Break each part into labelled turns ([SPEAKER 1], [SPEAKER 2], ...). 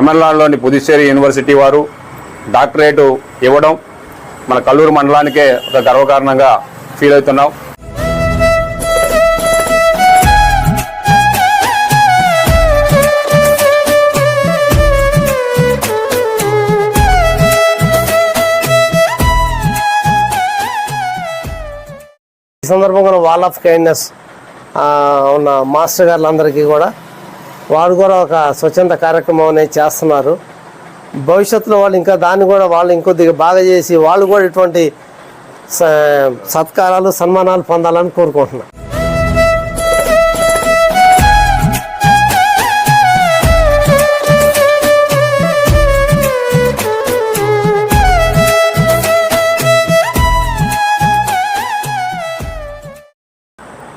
[SPEAKER 1] తమిళనాడులోని పుదుచ్చేరి యూనివర్సిటీ వారు డాక్టరేటు ఇవ్వడం మన కల్లూరు మండలానికే ఒక గర్వకారణంగా ఫీల్ అవుతున్నాం.
[SPEAKER 2] ఈ సందర్భంగా వాల్ ఆఫ్ కైండ్నెస్ ఉన్న మాస్టర్ గారులందరికీ కూడా వారు కూడా ఒక స్వచ్ఛంద కార్యక్రమం అనేది చేస్తున్నారు. భవిష్యత్తులో వాళ్ళు ఇంకా దాన్ని కూడా వాళ్ళు ఇంకొద్దిగా బాగా చేసి వాళ్ళు కూడా ఇటువంటి సత్కారాలు సన్మానాలు పొందాలని కోరుకుంటున్నాను.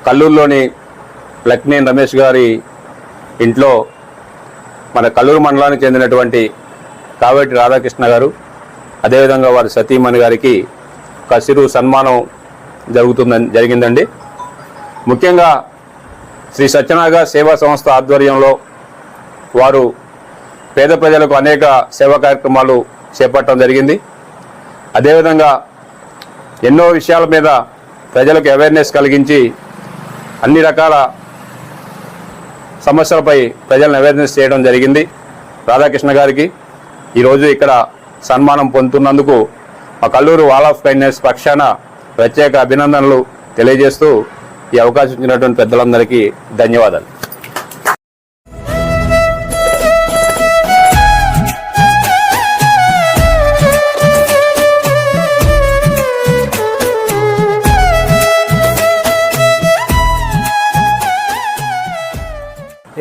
[SPEAKER 1] కల్లూరులోని లక్నేని రమేష్ గారి ఇంట్లో మన కల్లూరు మండలానికి చెందినటువంటి కావేటి రాధాకృష్ణ గారు, అదేవిధంగా వారి సతీమణి గారికి ఒక చిరు సన్మానం జరిగిందండి. ముఖ్యంగా శ్రీ సత్యనాగ సేవా సంస్థ ఆధ్వర్యంలో వారు పేద ప్రజలకు అనేక సేవా కార్యక్రమాలు చేపట్టడం జరిగింది. అదేవిధంగా ఎన్నో విషయాల మీద ప్రజలకు అవేర్నెస్ కలిగించి అన్ని రకాల సమస్యలపై ప్రజలను అవేర్నెస్ చేయడం జరిగింది. రాధాకృష్ణ గారికి ఈరోజు ఇక్కడ సన్మానం పొందుతున్నందుకు మా కల్లూరు వాల్ ఆఫ్ కైండ్నెస్ పక్షాన ప్రత్యేక అభినందనలు తెలియజేస్తూ ఈ అవకాశం ఇచ్చినటువంటి పెద్దలందరికీ ధన్యవాదాలు.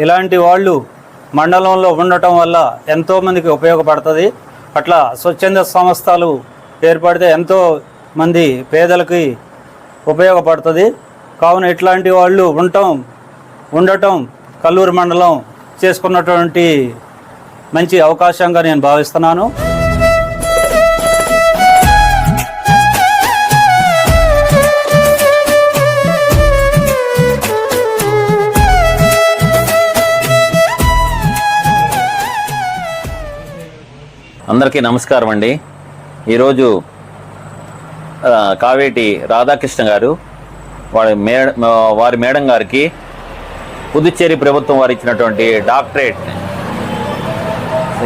[SPEAKER 3] ఇలాంటి వాళ్ళు మండలంలో ఉండటం వల్ల ఎంతోమందికి ఉపయోగపడుతుంది. అట్లా స్వచ్ఛంద సంస్థలు ఏర్పడితే ఎంతో మంది పేదలకి ఉపయోగపడుతుంది. కావున ఇట్లాంటి వాళ్ళు ఉండటం కల్లూరు మండలం చేసుకున్నటువంటి మంచి అవకాశంగా నేను భావిస్తున్నాను.
[SPEAKER 4] అందరికీ నమస్కారం అండి. ఈరోజు కావేటి రాధాకృష్ణ గారు వారి మేడం గారికి పుదుచ్చేరి ప్రభుత్వం వారు ఇచ్చినటువంటి డాక్టరేట్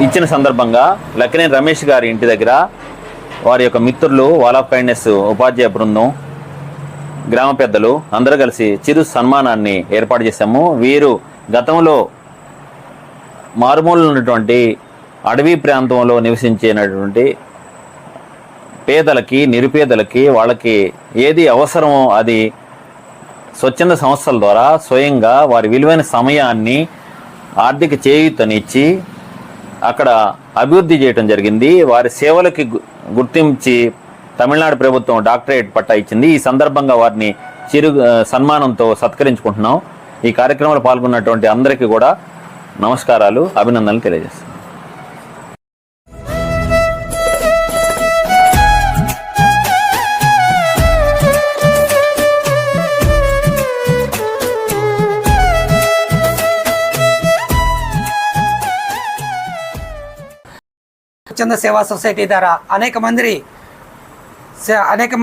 [SPEAKER 4] ఇచ్చిన సందర్భంగా లక్నేని రమేష్ గారి ఇంటి దగ్గర వారి యొక్క మిత్రులు వాల్ ఆఫ్ కైండ్నెస్ ఉపాధ్యాయ బృందం, గ్రామ పెద్దలు అందరూ కలిసి చిరు సన్మానాన్ని ఏర్పాటు చేశాము. వీరు గతంలో మారుమూల ఉన్నటువంటి అడవి ప్రాంతంలో నివసించేటటువంటి పేదలకి, నిరుపేదలకి, వాళ్ళకి ఏది అవసరమో అది స్వచ్ఛంద సంస్థల ద్వారా స్వయంగా వారి విలువైన సమయాన్ని ఆర్థిక చేయూతనిచ్చి అక్కడ అభివృద్ధి చేయడం జరిగింది. వారి సేవలకి గుర్తించి తమిళనాడు ప్రభుత్వం డాక్టరేట్ పట్టా ఇచ్చింది. ఈ సందర్భంగా వారిని చిరు సన్మానంతో సత్కరించుకుంటున్నాం. ఈ కార్యక్రమంలో పాల్గొన్నటువంటి అందరికీ కూడా నమస్కారాలు, అభినందనలు తెలియజేస్తాం.
[SPEAKER 5] స్వచ్ఛంద సేవా సొసైటీ ద్వారా అనేక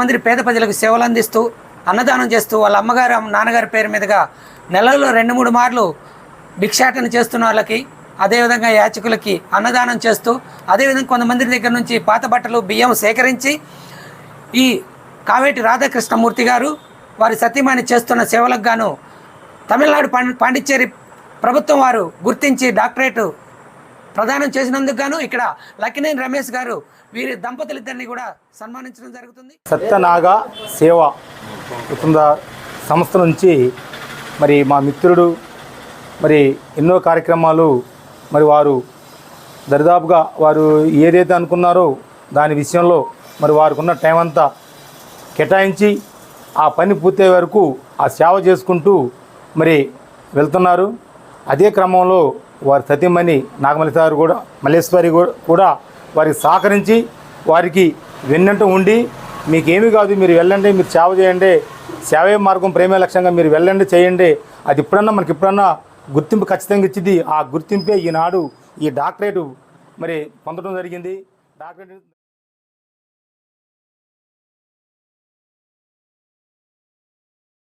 [SPEAKER 5] మంది పేద ప్రజలకు సేవలు అందిస్తూ అన్నదానం చేస్తూ వాళ్ళ అమ్మగారు నాన్నగారి పేరు మీదుగా నెలలో 2-3 మార్లు భిక్షాటన చేస్తున్న వాళ్ళకి, అదేవిధంగా యాచకులకి అన్నదానం చేస్తూ, అదేవిధంగా కొంతమంది దగ్గర నుంచి పాత బట్టలు, బియ్యం సేకరించి ఈ కావేటి రాధాకృష్ణమూర్తి గారు వారి సతీమణి చేస్తున్న సేవలకు గాను తమిళనాడు పాండిచ్చేరి ప్రభుత్వం వారు గుర్తించి డాక్టరేటు ప్రదానం చేసినందుకు గాను ఇక్కడ లక్నేని రమేష్ గారు వీరి దంపతులిద్దరిని కూడా సన్మానించడం జరుగుతుంది.
[SPEAKER 6] సత్యనాగ సేవ సంస్థ నుంచి మరి మా మిత్రుడు మరి ఎన్నో కార్యక్రమాలు మరి వారు దరిదాపుగా వారు ఏదైతే అనుకున్నారో దాని విషయంలో మరి వారికి ఉన్న టైం అంతా కేటాయించి ఆ పని పూర్తయ్యే వరకు ఆ సేవ చేసుకుంటూ మరి వెళ్తున్నారు. అదే క్రమంలో వారి సతీమణి మల్లేశ్వరి కూడా వారికి సహకరించి వారికి వెన్నంట ఉండి మీకేమీ కాదు, మీరు వెళ్ళండి, మీరు సేవ చేయండి, సేవే మార్గం ప్రేమే లక్ష్యంగా మీరు వెళ్ళండి, చేయండి, అది మనకి ఎప్పుడన్నా గుర్తింపు ఖచ్చితంగా ఇచ్చింది. ఆ గుర్తింపే ఈనాడు ఈ డాక్టరేటు మరి పొందడం జరిగింది. డాక్టరేట్